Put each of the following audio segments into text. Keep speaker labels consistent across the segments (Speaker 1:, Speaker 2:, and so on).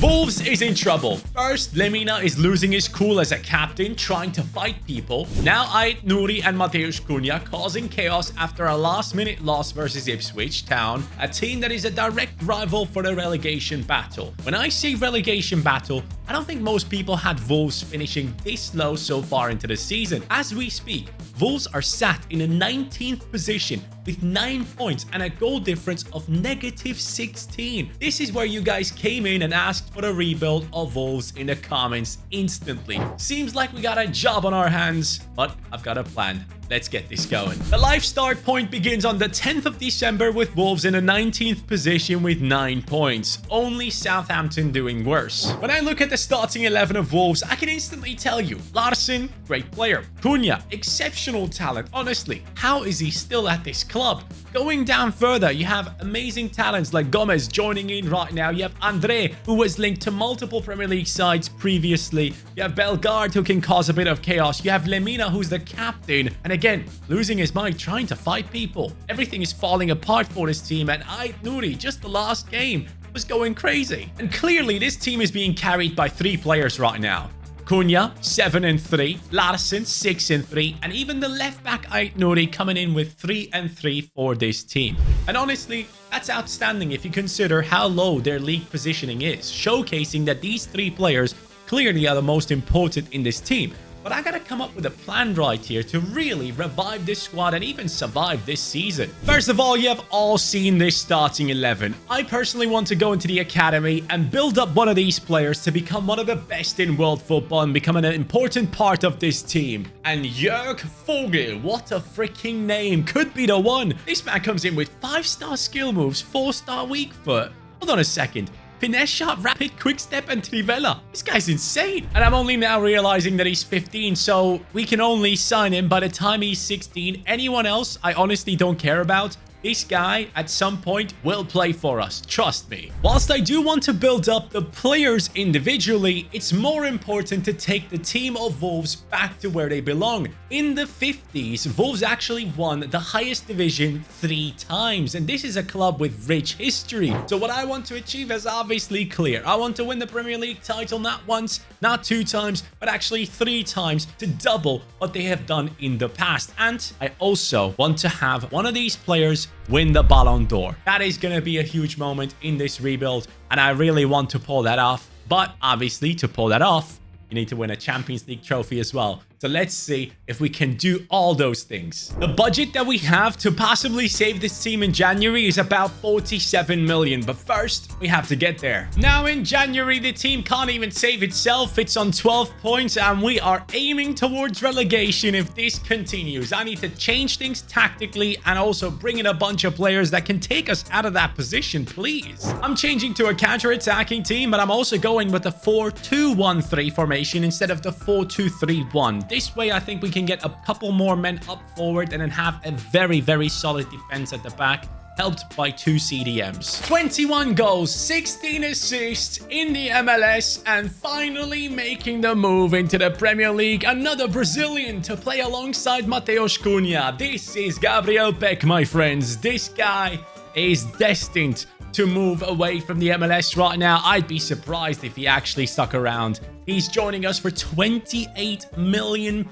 Speaker 1: Wolves is in trouble. First, Lemina is losing his cool as a captain, trying to fight people. Now Ait Nouri and Mateusz Cunha causing chaos after a last-minute loss versus Ipswich Town, a team that is a direct rival for the relegation battle. When I say relegation battle, I don't think most people had Wolves finishing this low so far into the season. As we speak, Wolves are sat in a 19th position with 9 points and a goal difference of -16. This is where you guys came in and asked for a rebuild of Wolves in the comments instantly. Seems like we got a job on our hands, but I've got a plan. Let's get this going. The live start point begins on the 10th of December with Wolves in a 19th position with 9 points. Only Southampton doing worse. When I look at the starting 11 of Wolves, I can instantly tell you, Larsson, great player. Cunha, exceptional talent. Honestly, how is he still at this club? Going down further, you have amazing talents like Gomez joining in right now. You have Andre, who was linked to multiple Premier League sides previously. You have Bellegarde, who can cause a bit of chaos. You have Lemina, who's the captain. And again, losing his mind, trying to fight people. Everything is falling apart for this team. And Ait Nouri, just the last game, was going crazy. And clearly, this team is being carried by 3 players right now. Cunha, 7 and 3, Larsson, 6 and 3, and even the left back Ait Nouri coming in with 3 and 3 for this team. And honestly, that's outstanding if you consider how low their league positioning is, showcasing that these 3 players clearly are the most important in this team. But I gotta come up with a plan right here to really revive this squad and even survive this season. First of all, you have all seen this starting 11. I personally want to go into the academy and build up one of these players to become one of the best in world football and become an important part of this team. And Jörg Vogel, what a freaking name, could be the one. This man comes in with 5-star skill moves, 4-star weak foot. Hold on a second. Finesse shot, rapid, quick step, and trivela. This guy's insane. And I'm only now realizing that he's 15, so we can only sign him by the time he's 16. Anyone else, I honestly don't care about. This guy, at some point, will play for us. Trust me. Whilst I do want to build up the players individually, it's more important to take the team of Wolves back to where they belong. In the 50s, Wolves actually won the highest division 3 times. And this is a club with rich history. So what I want to achieve is obviously clear. I want to win the Premier League title not once, not 2 times, but actually 3 times to double what they have done in the past. And I also want to have one of these players win the Ballon d'Or. That is going to be a huge moment in this rebuild, and I really want to pull that off. But obviously, to pull that off, you need to win a Champions League trophy as well. So let's see if we can do all those things. The budget that we have to possibly save this team in January is about 47 million. But first, we have to get there. Now in January, the team can't even save itself. It's on 12 points and we are aiming towards relegation if this continues. I need to change things tactically and also bring in a bunch of players that can take us out of that position, please. I'm changing to a counter-attacking team, but I'm also going with a 4-2-1-3 formation instead of the 4-2-3-1. This way, I think we can get a couple more men up forward and then have a very, very solid defense at the back, helped by 2 CDMs. 21 goals, 16 assists in the MLS, and finally making the move into the Premier League. Another Brazilian to play alongside Mateusz Cunha. This is Gabriel Peck, my friends. This guy is destined to move away from the MLS right now. I'd be surprised if he actually stuck around. He's joining us for £28 million,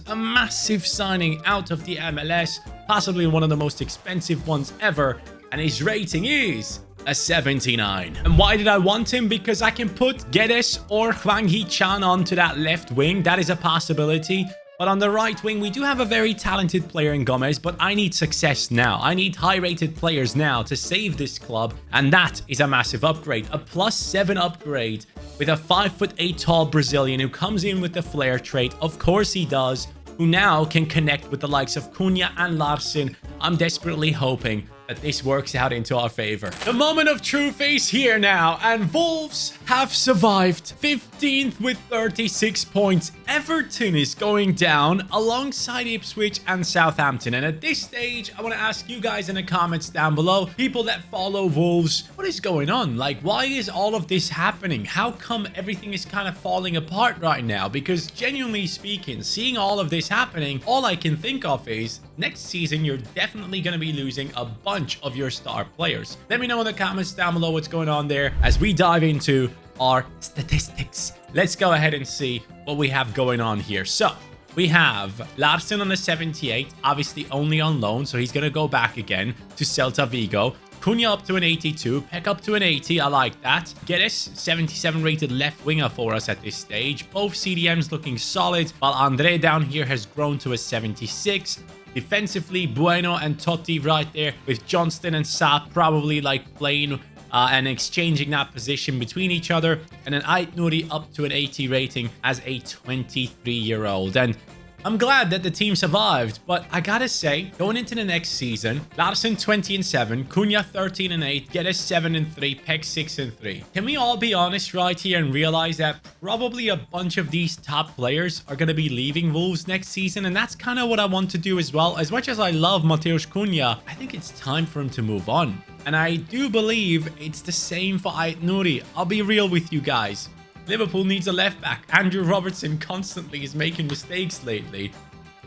Speaker 1: a massive signing out of the MLS, possibly one of the most expensive ones ever, and his rating is a 79. And why did I want him? Because I can put Guedes or Hwang Hee-chan onto that left wing. That is a possibility. But on the right wing, we do have a very talented player in Gomez, but I need success now. I need high-rated players now to save this club, and that is a massive upgrade. A +7 upgrade with a 5'8" tall Brazilian who comes in with the flair trait. Of course he does, who now can connect with the likes of Cunha and Larsson. I'm desperately hoping that this works out into our favor. The moment of truth is here now, and Wolves have survived. 15th with 36 points. Everton is going down alongside Ipswich and Southampton. And at this stage, I want to ask you guys in the comments down below, people that follow Wolves, what is going on? Like, why is all of this happening? How come everything is kind of falling apart right now? Because genuinely speaking, seeing all of this happening, all I can think of is next season, you're definitely going to be losing a bunch of your star players. Let me know in the comments down below what's going on there as we dive into our statistics. Let's go ahead and see what we have going on here. So we have Larsen on a 78, obviously only on loan, so he's going to go back again to Celta Vigo. Cunha up to an 82, Peck up to an 80, I like that. Geddes, 77 rated left winger for us at this stage. Both CDMs looking solid, while Andre down here has grown to a 76. Defensively, Bueno and Totti right there, with Johnston and Saab probably like playing and exchanging that position between each other. And then Ait Nouri up to an 80 rating as a 23-year-old. And I'm glad that the team survived, but I gotta say, going into the next season, Larsen 20-7, Cunha 13-8, Geddes 7-3, Peck 6-3. Can we all be honest right here and realize that probably a bunch of these top players are gonna be leaving Wolves next season? And that's kind of what I want to do as well. As much as I love Mateusz Cunha, I think it's time for him to move on. And I do believe it's the same for Ait Nouri. I'll be real with you guys. Liverpool needs a left back. Andrew Robertson constantly is making mistakes lately.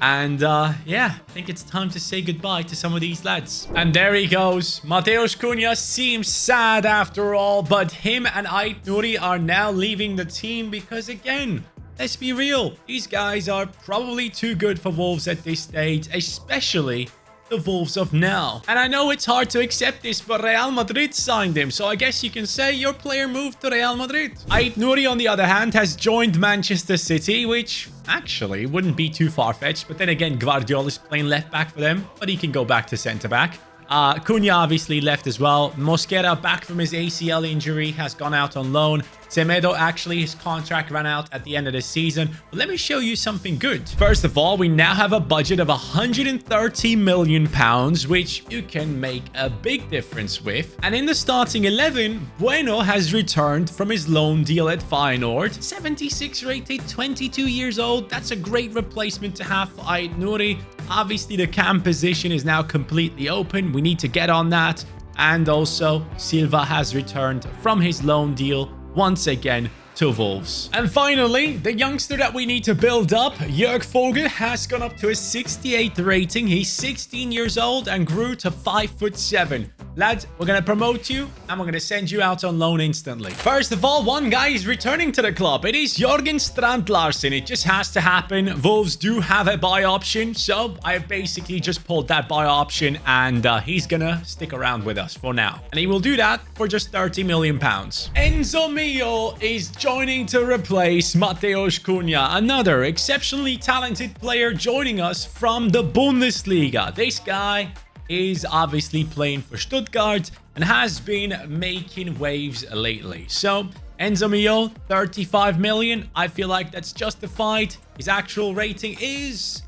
Speaker 1: And yeah, I think it's time to say goodbye to some of these lads. And there he goes. Mateusz Cunha seems sad after all, but him and Ait Nouri are now leaving the team because, again, let's be real, these guys are probably too good for Wolves at this stage, especially the Wolves of now. And I know it's hard to accept this, but Real Madrid signed him, so I guess you can say your player moved to Real Madrid. Ait Nouri, on the other hand, has joined Manchester City, which actually wouldn't be too far-fetched, but then again, Guardiola's playing left back for them, but he can go back to centre back. Cunha obviously left as well. Mosquera, back from his ACL injury, has gone out on loan. Semedo, actually, his contract ran out at the end of the season. But let me show you something good. First of all, we now have a budget of £130 million, which you can make a big difference with. And in the starting 11, Bueno has returned from his loan deal at Feyenoord. 76 rated, 22 years old. That's a great replacement to have for Ait Nouri. Obviously, the cam position is now completely open. We need to get on that. And also, Silva has returned from his loan deal once again to Wolves. And finally, the youngster that we need to build up, Jörg Vogel, has gone up to a 68 rating. He's 16 years old and grew to 5'7". Lads, we're going to promote you and we're going to send you out on loan instantly. First of all, one guy is returning to the club. It is Jørgen Strand Larsen. It just has to happen. Wolves do have a buy option, so I have basically just pulled that buy option, and he's going to stick around with us for now. And he will do that for just £30 million. Enzo Mio is joining to replace Mateusz Cunha, another exceptionally talented player joining us from the Bundesliga. This guy is obviously playing for Stuttgart and has been making waves lately. So Enzo Mio, 35 million. I feel like that's justified. His actual rating is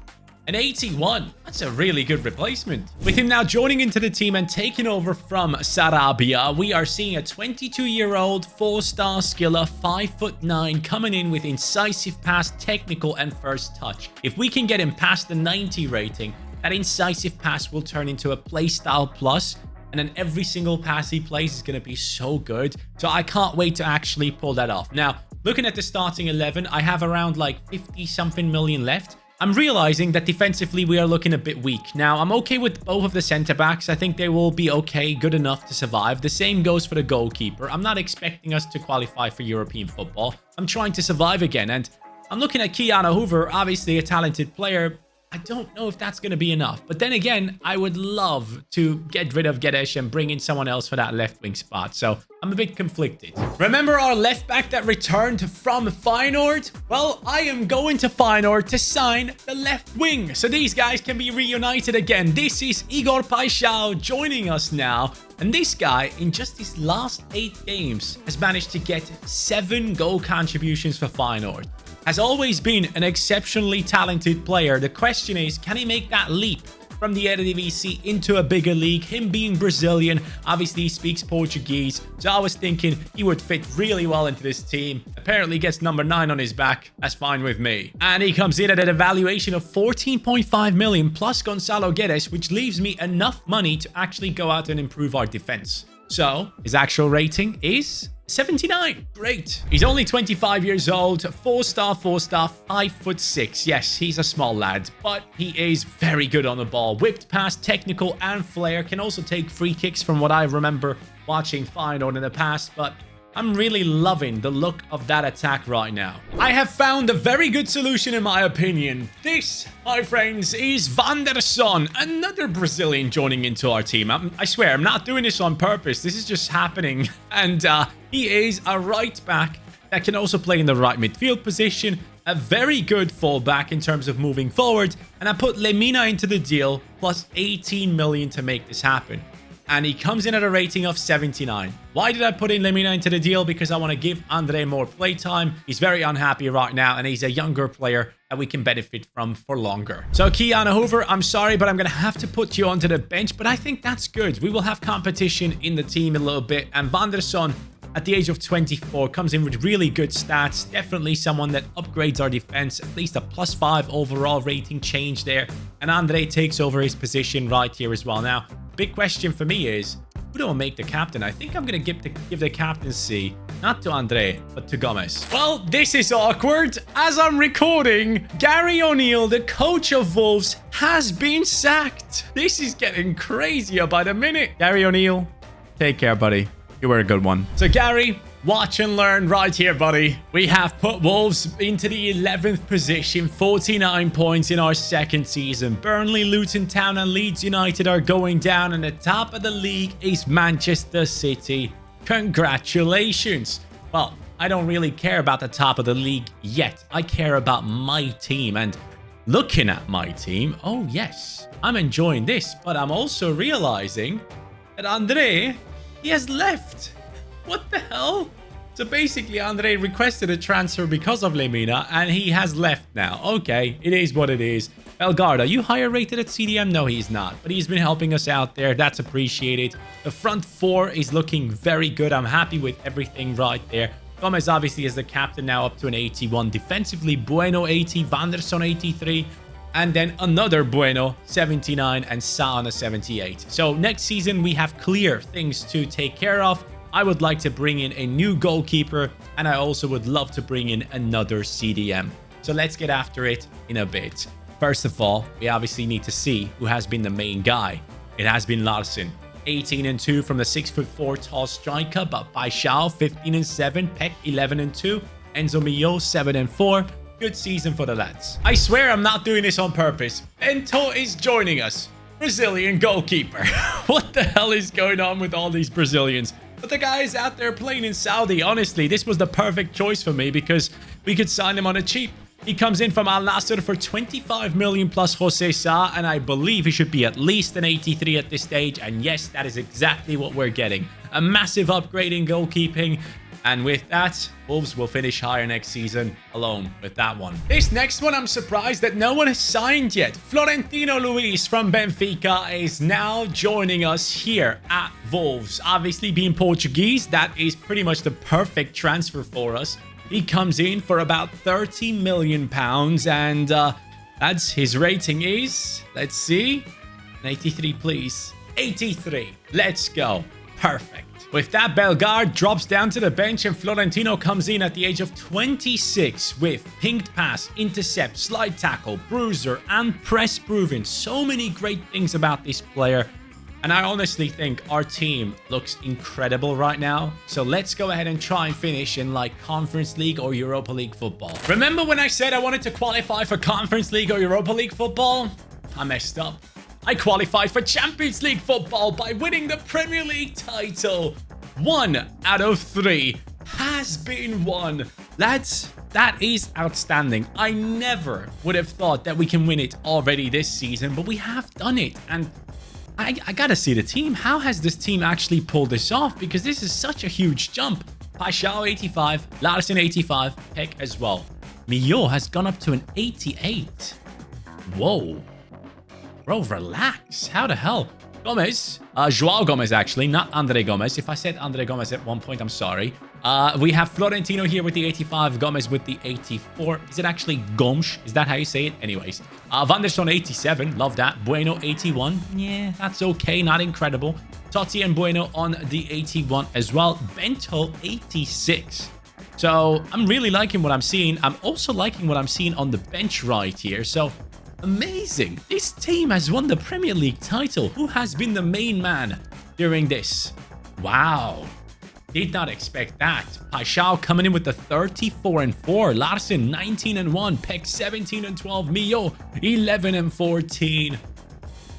Speaker 1: an 81. That's a really good replacement. With him now joining into the team and taking over from Sarabia, we are seeing a 22-year-old 4-star skiller, 5'9", coming in with incisive pass, technical, and first touch. If we can get him past the 90 rating, that incisive pass will turn into a playstyle plus, and then every single pass he plays is going to be so good. So I can't wait to actually pull that off. Now, looking at the starting 11, I have around like 50-something million left. I'm realizing that defensively we are looking a bit weak. Now, I'm okay with both of the center-backs. I think they will be okay, good enough to survive. The same goes for the goalkeeper. I'm not expecting us to qualify for European football. I'm trying to survive again, and I'm looking at Keanu Hoover, obviously a talented player. I don't know if that's going to be enough. But then again, I would love to get rid of Geddes and bring in someone else for that left wing spot. So I'm a bit conflicted. Remember our left back that returned from Feyenoord? Well, I am going to Feyenoord to sign the left wing, so these guys can be reunited again. This is Igor Paixão joining us now. And this guy, in just his last 8 games, has managed to get 7 goal contributions for Feyenoord. Has always been an exceptionally talented player. The question is, can he make that leap from the Eredivisie into a bigger league? Him being Brazilian, obviously he speaks Portuguese, so I was thinking he would fit really well into this team. Apparently gets number 9 on his back. That's fine with me. And he comes in at an evaluation of 14.5 million plus Gonçalo Guedes, which leaves me enough money to actually go out and improve our defense. So his actual rating is 79. Great. He's only 25 years old, 4-star, 5'6". Yes, he's a small lad, but he is very good on the ball. Whipped pass, technical, and flair. Can also take free kicks from what I remember watching Feyenoord in the past, but I'm really loving the look of that attack right now. I have found a very good solution in my opinion. This, my friends, is Wanderson, another Brazilian joining into our team. I swear, I'm not doing this on purpose. This is just happening. And he is a right back that can also play in the right midfield position. A very good fullback in terms of moving forward. And I put Lemina into the deal plus 18 million to make this happen. And he comes in at a rating of 79. Why did I put in Lemina into the deal? Because I want to give Andre more playtime. He's very unhappy right now, and he's a younger player that we can benefit from for longer. So, Kiana Hoover, I'm sorry, but I'm going to have to put you onto the bench, but I think that's good. We will have competition in the team a little bit, and Wanderson, at the age of 24, comes in with really good stats. Definitely someone that upgrades our defense, at least a +5 overall rating change there. And Andre takes over his position right here as well. Now, big question for me is, who do I make the captain? I think I'm going to give the captaincy, not to Andre, but to Gomez. Well, this is awkward. As I'm recording, Gary O'Neill, the coach of Wolves, has been sacked. This is getting crazier by the minute. Gary O'Neill, take care, buddy. You were a good one. So, Gary, watch and learn right here, buddy. We have put Wolves into the 11th position, 49 points in our second season. Burnley, Luton Town, and Leeds United are going down, and the top of the league is Manchester City. Congratulations. Well, I don't really care about the top of the league yet. I care about my team, and looking at my team, oh yes, I'm enjoying this, but I'm also realizing that Andre, he has left. What the hell? So basically, Andre requested a transfer because of Lemina, and he has left now. Okay, it is what it is. Bellegarde, are you higher rated at CDM? No, he's not. But he's been helping us out there. That's appreciated. The front four is looking very good. I'm happy with everything right there. Gomez obviously is the captain now, up to an 81. Defensively, Bueno 80, Wanderson 83. And then another Bueno, 79, and Sa on a 78. So next season, we have clear things to take care of. I would like to bring in a new goalkeeper, and I also would love to bring in another CDM. So let's get after it in a bit. First of all, we obviously need to see who has been the main guy. It has been Larsen. 18-2 from the 6'4" tall striker, but Paixão 15-7, Peck 11-2, Enzo Mio 7-4. Good season for the lads. I swear I'm not doing this on purpose. Bento is joining us. Brazilian goalkeeper. What the hell is going on with all these Brazilians? But the guy is out there playing in Saudi. Honestly, this was the perfect choice for me because we could sign him on a cheap. He comes in from Al Nassr for 25 million plus Jose Sa, and I believe he should be at least an 83 at this stage. And yes, that is exactly what we're getting. A massive upgrade in goalkeeping. And with that, Wolves will finish higher next season alone with that one. This next one, I'm surprised that no one has signed yet. Florentino Luis from Benfica is now joining us here at Wolves. Obviously, being Portuguese, that is pretty much the perfect transfer for us. He comes in for about 30 million pounds, and that's his rating is, let's see, an 83, please. 83. Let's go. Perfect. With that, Bellegarde drops down to the bench, and Florentino comes in at the age of 26 with pinged pass, intercept, slide tackle, bruiser, and press proven. So many great things about this player. And I honestly think our team looks incredible right now. So let's go ahead and try and finish in like Conference League or Europa League football. Remember when I said I wanted to qualify for Conference League or Europa League football? I messed up. I qualified for Champions League football by winning the Premier League title. 1 out of 3 has been won. Lads, that is outstanding. I never would have thought that we can win it already this season, but we have done it. And I gotta see the team. How has this team actually pulled this off? Because this is such a huge jump. Paixão 85, Larsen 85, Peck as well. Mio has gone up to an 88. Whoa. Bro, relax. How the hell? Gomez, João Gomez actually, not Andre Gomez. If I said Andre Gomez at one point, I'm sorry. We have Florentino here with the 85, Gomez with the 84. Is it actually Gomes? Is that how you say it? Anyways, Wanderson 87, love that. Bueno 81, yeah, that's okay, not incredible. Totti and Bueno on the 81 as well. Bento 86. So I'm really liking what I'm seeing. I'm also liking what I'm seeing on the bench right here. So amazing. This team has won the Premier League title. Who has been the main man during this? Wow. Did not expect that. Paixão coming in with the 34-4. Larsen 19-1. Peck 17-12. Mio 11-14.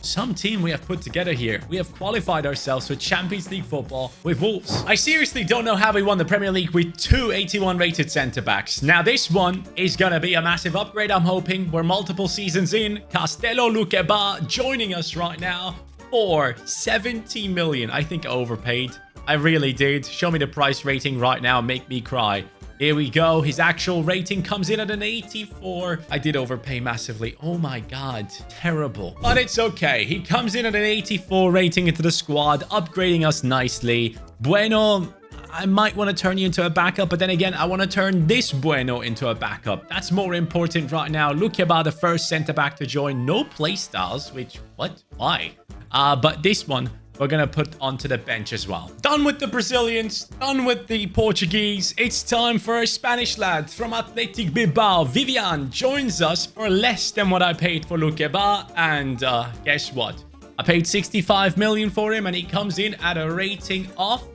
Speaker 1: Some team we have put together here. We have qualified ourselves for Champions League football with Wolves. I seriously don't know how we won the Premier League with 2 81 rated centre-backs. Now this one is going to be a massive upgrade, I'm hoping. We're multiple seasons in. Castelo Luqueba joining us right now for 70 million. I think I overpaid. I really did. Show me the price rating right now. Make me cry. Here we go. His actual rating comes in at an 84. I did overpay massively. Oh my god. Terrible. But it's okay. He comes in at an 84 rating into the squad, upgrading us nicely. Bueno, I might want to turn you into a backup, but then again, I want to turn this Bueno into a backup. That's more important right now. Luqueba, the first centre-back to join. No playstyles, which, what? Why? But this one, we're going to put onto the bench as well. Done with the Brazilians, done with the Portuguese. It's time for a Spanish lad from Athletic Bilbao. Vivian joins us for less than what I paid for Luqueba. And guess what? I paid 65 million for him and he comes in at a rating of,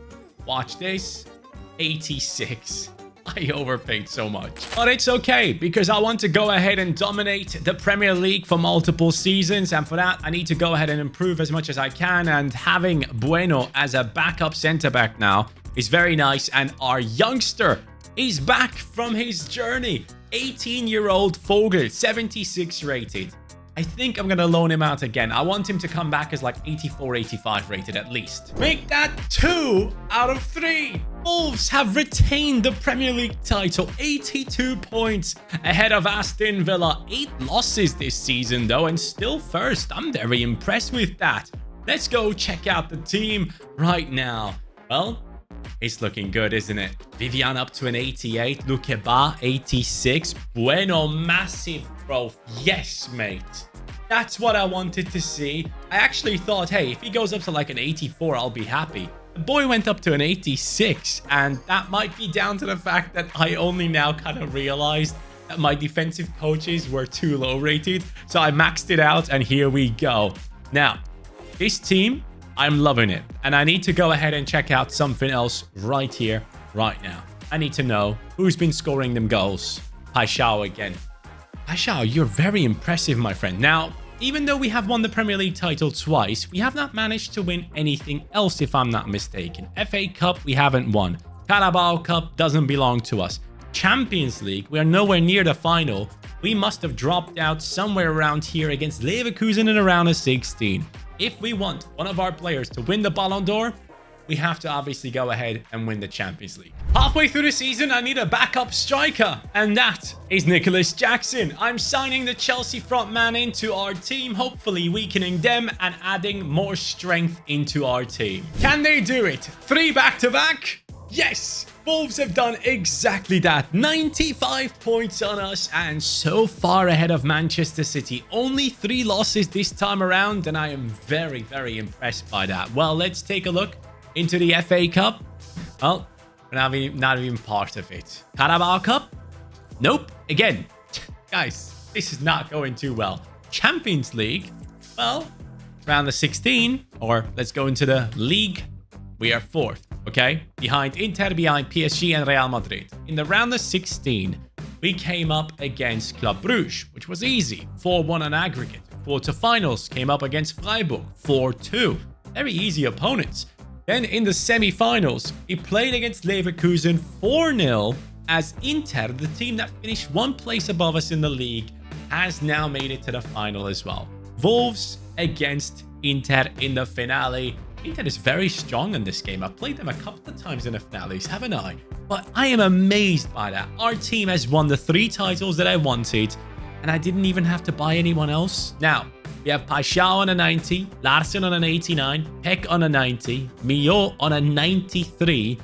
Speaker 1: watch this, 86. I overpaid so much. But it's okay because I want to go ahead and dominate the Premier League for multiple seasons. And for that, I need to go ahead and improve as much as I can. And having Bueno as a backup centre-back now is very nice. And our youngster is back from his journey. 18-year-old Vogel, 76 rated. I think I'm going to loan him out again. I want him to come back as like 84, 85 rated at least. Make that 2 out of 3. Wolves have retained the Premier League title. 82 points ahead of Aston Villa. 8 losses this season though and still first. I'm very impressed with that. Let's go check out the team right now. Well, it's looking good, isn't it? Vivian up to an 88. Luqueba, 86. Bueno, massive growth. Yes, mate. That's what I wanted to see. I actually thought, hey, if he goes up to like an 84, I'll be happy. The boy went up to an 86. And that might be down to the fact that I only now kind of realized that my defensive coaches were too low rated. So I maxed it out and here we go. Now, this team, I'm loving it. And I need to go ahead and check out something else right here, right now. I need to know who's been scoring them goals. Paixão again. Paixão, you're very impressive, my friend. Now, even though we have won the Premier League title twice, we have not managed to win anything else, if I'm not mistaken. FA Cup, we haven't won. Carabao Cup doesn't belong to us. Champions League, we are nowhere near the final. We must have dropped out somewhere around here against Leverkusen in around a 16. If we want one of our players to win the Ballon d'Or, we have to obviously go ahead and win the Champions League. Halfway through the season, I need a backup striker, and that is Nicholas Jackson. I'm signing the Chelsea front man into our team, hopefully weakening them and adding more strength into our team. Can they do it? 3 back-to-back? Yes! Wolves have done exactly that. 95 points on us and so far ahead of Manchester City. Only 3 losses this time around and I am very, very impressed by that. Well, let's take a look into the FA Cup. Well, we're not even part of it. Carabao Cup? Nope. Again, guys, this is not going too well. Champions League? Well, round of 16, or let's go into the league. We are 4th. Okay, behind Inter, behind PSG and Real Madrid. In the round of 16, we came up against Club Brugge, which was easy, 4-1 on aggregate. Quarterfinals came up against Freiburg, 4-2. Very easy opponents. Then in the semi-finals, we played against Leverkusen 4-0 as Inter, the team that finished 1 place above us in the league, has now made it to the final as well. Wolves against Inter in the finale. Inter is very strong in this game. I've played them a couple of times in the finales, haven't I? But I am amazed by that. Our team has won the 3 titles that I wanted, and I didn't even have to buy anyone else. Now, we have Paixão on a 90, Larsen on an 89, Peck on a 90, Mio on a 93,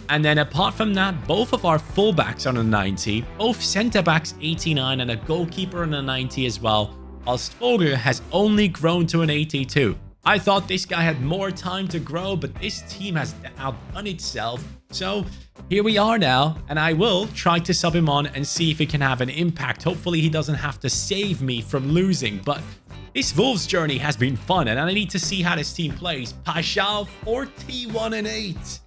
Speaker 1: and then apart from that, both of our fullbacks on a 90, both centre-backs 89, and a goalkeeper on a 90 as well, whilst Vogel has only grown to an 82. I thought this guy had more time to grow, but this team has outdone itself. So here we are now, and I will try to sub him on and see if he can have an impact. Hopefully he doesn't have to save me from losing, but this Wolves journey has been fun, and I need to see how this team plays. Paixão, 41-8.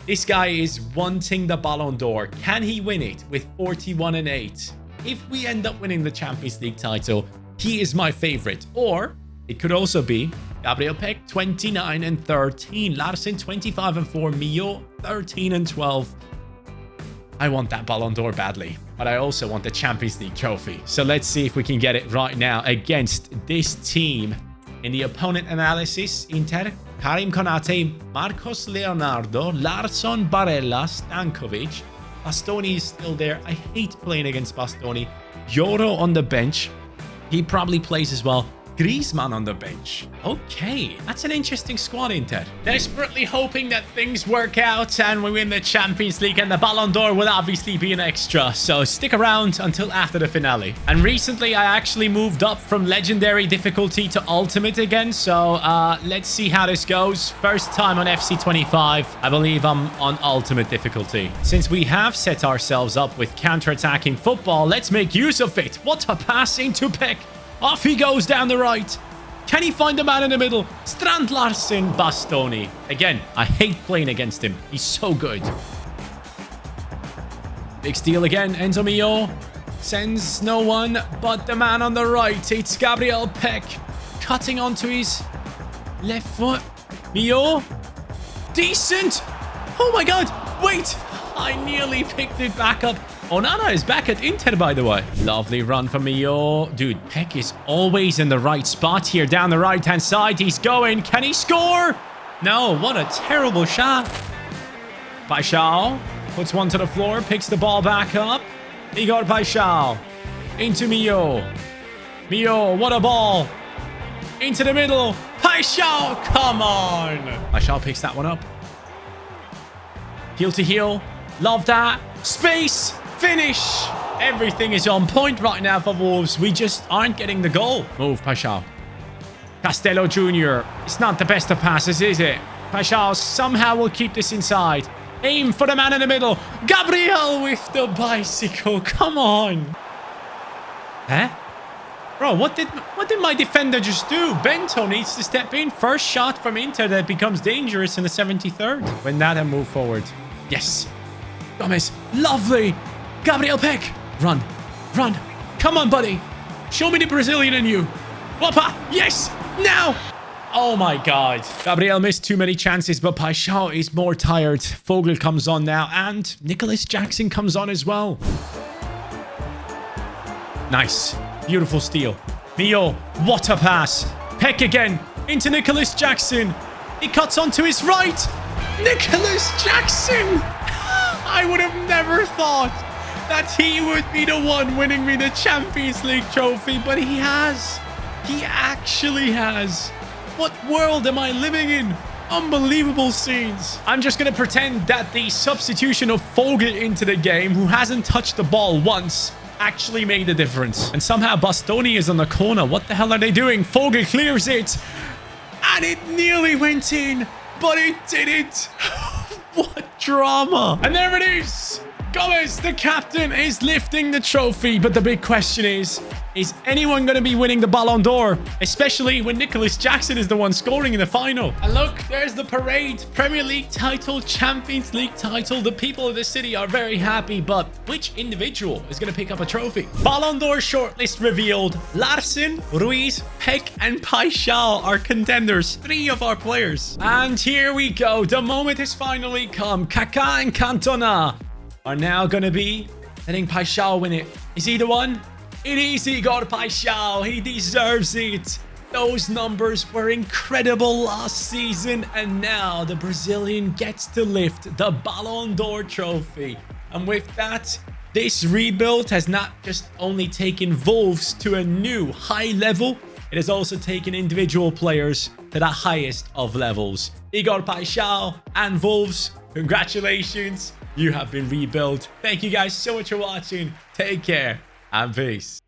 Speaker 1: This guy is wanting the Ballon d'Or. Can he win it with 41 and 8? If we end up winning the Champions League title, he is my favorite. Or it could also be Gabriel Peck, 29 and 13. Larsen, 25 and 4. Mio, 13 and 12. I want that Ballon d'Or badly, but I also want the Champions League trophy. So let's see if we can get it right now against this team. In the opponent analysis, Inter, Karim Konate, Marcos Leonardo, Larsson, Barella, Stankovic. Bastoni is still there. I hate playing against Bastoni. Yoro on the bench. He probably plays as well. Griezmann on the bench. Okay, that's an interesting squad, Inter. Desperately hoping that things work out and we win the Champions League, and the Ballon d'Or will obviously be an extra. So stick around until after the finale. And recently, I actually moved up from Legendary difficulty to Ultimate again. So let's see how this goes. First time on FC25. I believe I'm on Ultimate difficulty. Since we have set ourselves up with counter-attacking football, let's make use of it. What a pass into Peck. Off he goes down the right. Can he find the man in the middle? Strand Larsen, Bastoni. Again, I hate playing against him. He's so good. Big steal again. Enzo Mio sends no one but the man on the right. It's Gabriel Peck cutting onto his left foot. Mio. Decent. Oh my god. Wait. I nearly picked it back up. Onana is back at Inter, by the way. Lovely run from Mio. Dude, Peck is always in the right spot here. Down the right-hand side. He's going. Can he score? No, what a terrible shot. Paixão puts one to the floor. Picks the ball back up. Igor Paixão. Into Mio. Mio, what a ball. Into the middle. Paixão, come on. Paixão picks that one up. Heel to heel. Love that. Space. Finish. Everything is on point right now for Wolves. We just aren't getting the goal. Move, Paixão. Castello Jr. It's not the best of passes, is it? Paixão somehow will keep this inside. Aim for the man in the middle. Gabriel with the bicycle. Come on. Huh? Bro, what did my defender just do? Bento needs to step in. First shot from Inter that becomes dangerous in the 73rd. Win that and move forward. Yes. Gomez. Lovely. Gabriel Peck. Run. Run. Come on, buddy. Show me the Brazilian in you. Whoppa. Yes. Now. Oh, my God. Gabriel missed too many chances, but Paixão is more tired. Vogel comes on now, and Nicholas Jackson comes on as well. Nice. Beautiful steal. Mio. What a pass. Peck again. Into Nicholas Jackson. He cuts onto his right. Nicholas Jackson. I would have never thought that he would be the one winning me the Champions League trophy, but he has. He actually has. What world am I living in? Unbelievable scenes. I'm just going to pretend that the substitution of Vogel into the game, who hasn't touched the ball once, actually made a difference. And somehow Bastoni is on the corner. What the hell are they doing? Vogel clears it. And it nearly went in, but it didn't. What drama. And there it is. Gomez, the captain, is lifting the trophy. But the big question is anyone going to be winning the Ballon d'Or? Especially when Nicholas Jackson is the one scoring in the final. And look, there's the parade. Premier League title, Champions League title. The people of the city are very happy. But which individual is going to pick up a trophy? Ballon d'Or shortlist revealed. Larsen, Ruiz, Peck, and Paixão are contenders. 3 of our players. And here we go. The moment has finally come. Kaká and Cantona are now going to be letting Paixão win it. Is he the one? It is Igor Paixão. He deserves it. Those numbers were incredible last season, and now the Brazilian gets to lift the Ballon d'Or trophy. And with that, this rebuild has not just only taken Wolves to a new high level, it has also taken individual players to the highest of levels. Igor Paixão and Wolves, congratulations. You have been rebuilt. Thank you guys so much for watching. Take care and peace.